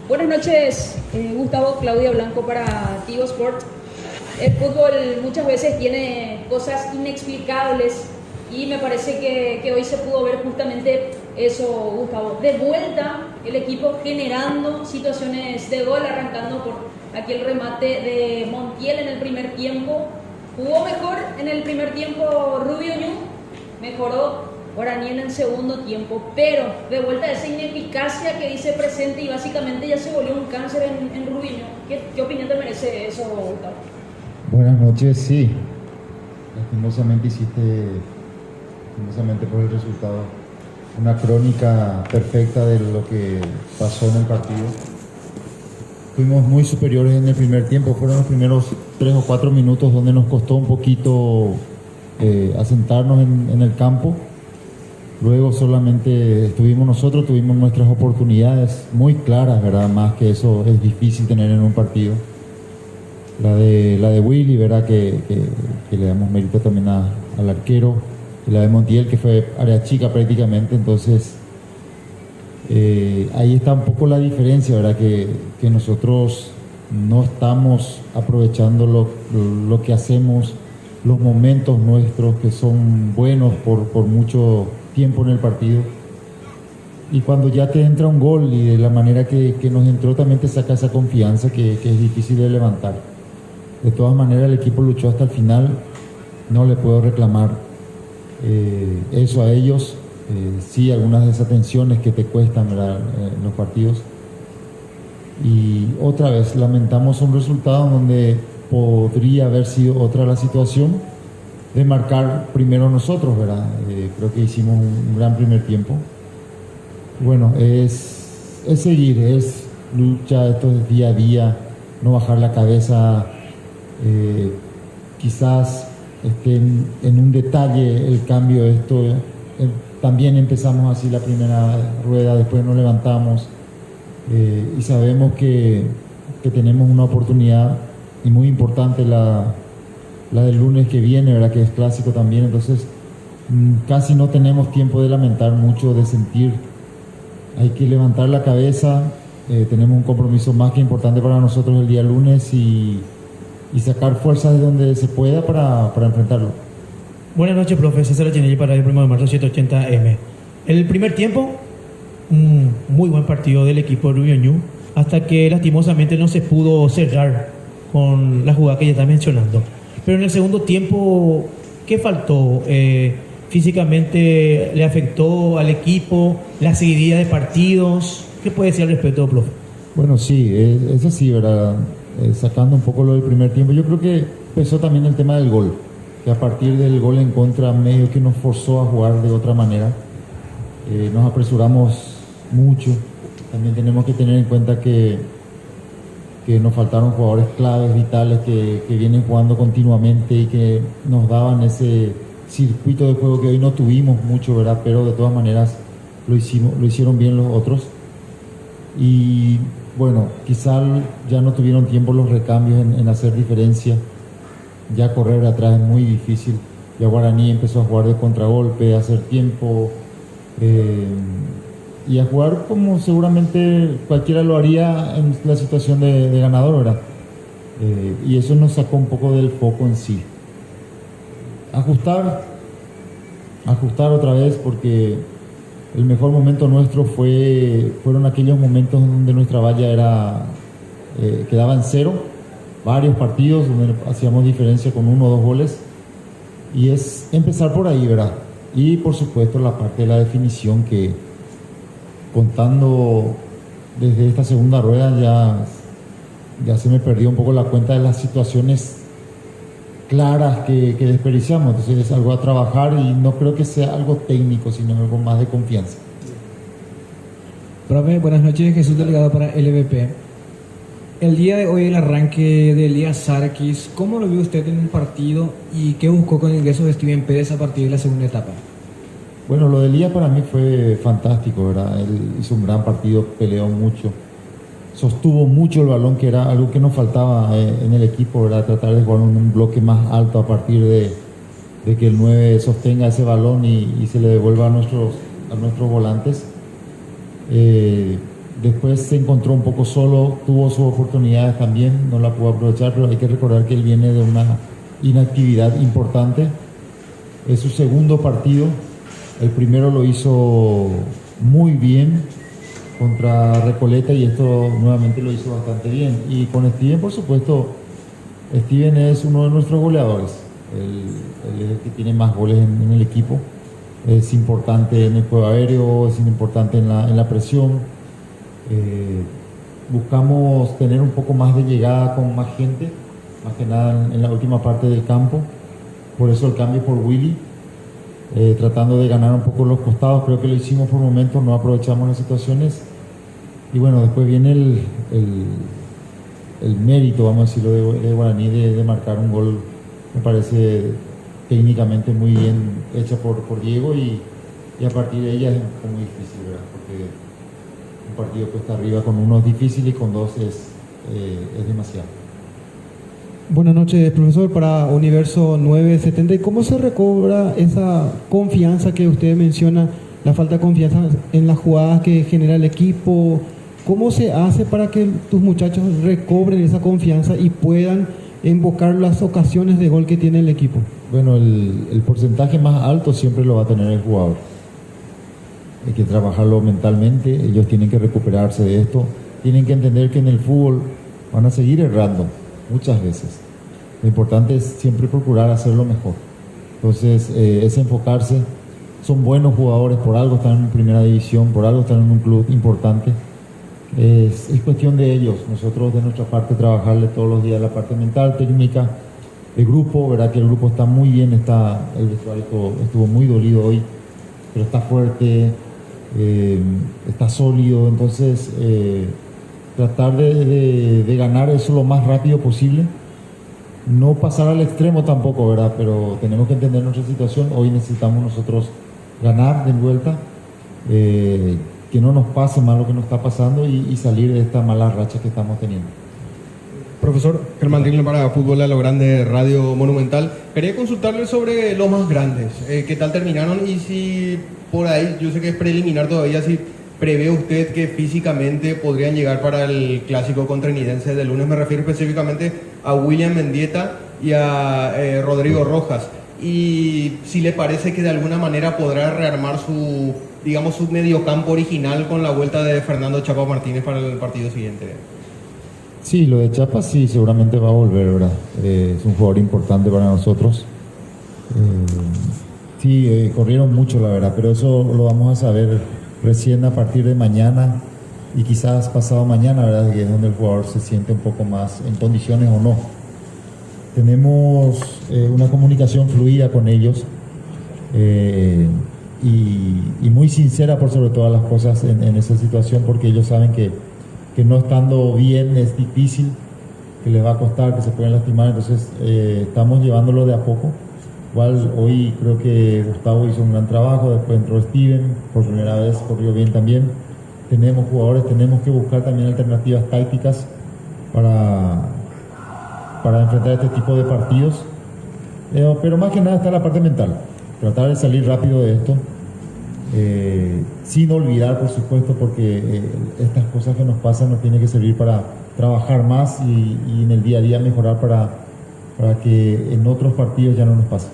Buenas noches, Gustavo, Claudia Blanco para Tigo Sport. El fútbol muchas veces tiene cosas inexplicables y me parece que hoy se pudo ver justamente eso, Gustavo. De vuelta el equipo generando situaciones de gol, arrancando por aquel remate de Montiel en el primer tiempo. Jugó mejor en el primer tiempo Rubio Ñu, mejoró Guaraní en el segundo tiempo, pero de vuelta esa ineficacia que dice presente y básicamente ya se volvió un cáncer en Rubio Ñu. ¿Qué opinión te merece eso, Gustavo? Buenas noches, sí. Lastimosamente por el resultado, una crónica perfecta de lo que pasó en el partido. Fuimos muy superiores en el primer tiempo, fueron los primeros 3 o 4 minutos donde nos costó un poquito asentarnos en el campo. Luego solamente estuvimos nosotros, tuvimos nuestras oportunidades muy claras, ¿verdad? Más que eso es difícil tener en un partido. La de Willy, ¿verdad? Que le damos mérito también al arquero. Y la de Montiel, que fue área chica prácticamente. Entonces, ahí está un poco la diferencia, ¿verdad? Que nosotros no estamos aprovechando lo que hacemos, los momentos nuestros que son buenos por mucho tiempo en el partido. Y cuando ya te entra un gol y de la manera que nos entró también te saca esa confianza que es difícil de levantar. De todas maneras el equipo luchó hasta el final, no le puedo reclamar eso a ellos. Sí, algunas desatenciones que te cuestan, ¿verdad? En los partidos. Y otra vez lamentamos un resultado donde podría haber sido otra la situación de marcar primero nosotros, ¿verdad? Creo que hicimos un gran primer tiempo. Bueno, es seguir, es lucha, esto es día a día, no bajar la cabeza. Quizás esté en un detalle el cambio de esto. También empezamos así la primera rueda, después nos levantamos y sabemos que tenemos una oportunidad y muy importante la del lunes que viene, ¿verdad? Que es clásico también. Entonces casi no tenemos tiempo de lamentar mucho, de sentir. Hay que levantar la cabeza. Tenemos un compromiso más que importante para nosotros el día lunes y sacar fuerzas de donde se pueda para enfrentarlo. Buenas noches, profe. César Chinelli para el 1 de marzo 780M. El primer tiempo, un muy buen partido del equipo de Rubio Ñu, hasta que lastimosamente no se pudo cerrar con la jugada que ya está mencionando. Pero en el segundo tiempo, ¿qué faltó? ¿Físicamente le afectó al equipo la seguidilla de partidos? ¿Qué puede decir al respecto, profe? Bueno, sí, es así, ¿verdad? Sacando un poco lo del primer tiempo, yo creo que empezó también el tema del gol, que a partir del gol en contra medio que nos forzó a jugar de otra manera. Nos apresuramos mucho. También tenemos que tener en cuenta que nos faltaron jugadores claves, vitales, que vienen jugando continuamente y que nos daban ese circuito de juego que hoy no tuvimos mucho, ¿verdad? Pero de todas maneras lo hicieron bien los otros. Y bueno, quizá ya no tuvieron tiempo los recambios en hacer diferencia. Ya correr atrás es muy difícil. Ya Guaraní empezó a jugar de contragolpe, a hacer tiempo y a jugar como seguramente cualquiera lo haría en la situación de ganador, ¿verdad? Y eso nos sacó un poco del foco en sí. Ajustar otra vez, porque el mejor momento nuestro fueron aquellos momentos donde nuestra valla quedaba en 0, varios partidos donde hacíamos diferencia con 1 o 2 goles, y es empezar por ahí, ¿verdad? Y por supuesto la parte de la definición, que contando desde esta segunda rueda ya se me perdió un poco la cuenta de las situaciones claras que desperdiciamos. Entonces es algo a trabajar y no creo que sea algo técnico, sino algo más de confianza. Profe, buenas noches. Jesús Delegado para LVP. El día de hoy el arranque de Elías Sarkis, ¿cómo lo vio usted en el partido y qué buscó con el ingreso de Steven Pérez a partir de la segunda etapa? Bueno, lo de Elías para mí fue fantástico, ¿verdad? Él hizo un gran partido, peleó mucho, sostuvo mucho el balón, que era algo que nos faltaba en el equipo, ¿verdad? Tratar de jugar un bloque más alto a partir de que el 9 sostenga ese balón y se le devuelva a nuestros volantes. Después se encontró un poco solo, tuvo sus oportunidades también, no la pudo aprovechar, pero hay que recordar que él viene de una inactividad importante. Es su segundo partido, el primero lo hizo muy bien contra Recoleta y esto nuevamente lo hizo bastante bien. Y con Steven, por supuesto, Steven es uno de nuestros goleadores, él es el que tiene más goles en el equipo, es importante en el juego aéreo, es importante en la presión. Buscamos tener un poco más de llegada con más gente, más que nada en la última parte del campo, por eso el cambio por Willy, tratando de ganar un poco los costados. Creo que lo hicimos por momentos, no aprovechamos las situaciones y bueno, después viene el mérito, vamos a decirlo, de Guaraní de marcar un gol, me parece técnicamente muy bien hecha por Diego y a partir de ella es muy difícil, ¿verdad? Porque un partido cuesta arriba con uno es difícil y con dos es demasiado. Buenas noches, profesor, para Universo 970. ¿Y cómo se recobra esa confianza que usted menciona, la falta de confianza en las jugadas que genera el equipo? ¿Cómo se hace para que tus muchachos recobren esa confianza y puedan invocar las ocasiones de gol que tiene el equipo? Bueno, el porcentaje más alto siempre lo va a tener el jugador. Hay que trabajarlo mentalmente, ellos tienen que recuperarse de esto, tienen que entender que en el fútbol van a seguir errando muchas veces. Lo importante es siempre procurar hacerlo mejor. Entonces, es enfocarse. Son buenos jugadores, por algo están en primera división, por algo están en un club importante. Es cuestión de ellos. Nosotros de nuestra parte trabajarle todos los días la parte mental, técnica, el grupo, verdad que el grupo está muy bien, el vestuario estuvo muy dolido hoy, pero está fuerte, está sólido, entonces tratar de ganar eso lo más rápido posible, no pasar al extremo tampoco, ¿verdad? Pero tenemos que entender nuestra situación. Hoy necesitamos nosotros ganar de vuelta, que no nos pase mal lo que nos está pasando y salir de esta mala racha que estamos teniendo. Profesor Germán Ringler para Fútbol a lo Grande, Radio Monumental. Quería consultarle sobre los más grandes. ¿Qué tal terminaron? Y si por ahí, yo sé que es preliminar todavía, si prevé usted que físicamente podrían llegar para el clásico contrinidense del lunes. Me refiero específicamente a William Mendieta y a Rodrigo Rojas. Y si le parece que de alguna manera podrá rearmar su mediocampo original con la vuelta de Fernando Chapa Martínez para el partido siguiente. Sí, lo de Chapa sí, seguramente va a volver, ¿verdad? Es un jugador importante para nosotros. Sí, corrieron mucho, la verdad, pero eso lo vamos a saber recién a partir de mañana y quizás pasado mañana, ¿verdad? Que es donde el jugador se siente un poco más en condiciones o no. Tenemos una comunicación fluida con ellos y muy sincera por sobre todas las cosas en esa situación, porque ellos saben que no estando bien es difícil, que les va a costar, que se pueden lastimar, entonces estamos llevándolo de a poco. Igual hoy creo que Gustavo hizo un gran trabajo, después entró Steven, por primera vez corrió bien también. Tenemos jugadores, tenemos que buscar también alternativas tácticas para enfrentar este tipo de partidos, pero más que nada está la parte mental, tratar de salir rápido de esto. Sin olvidar, por supuesto, porque estas cosas que nos pasan nos tienen que servir para trabajar más y en el día a día mejorar para que en otros partidos ya no nos pase.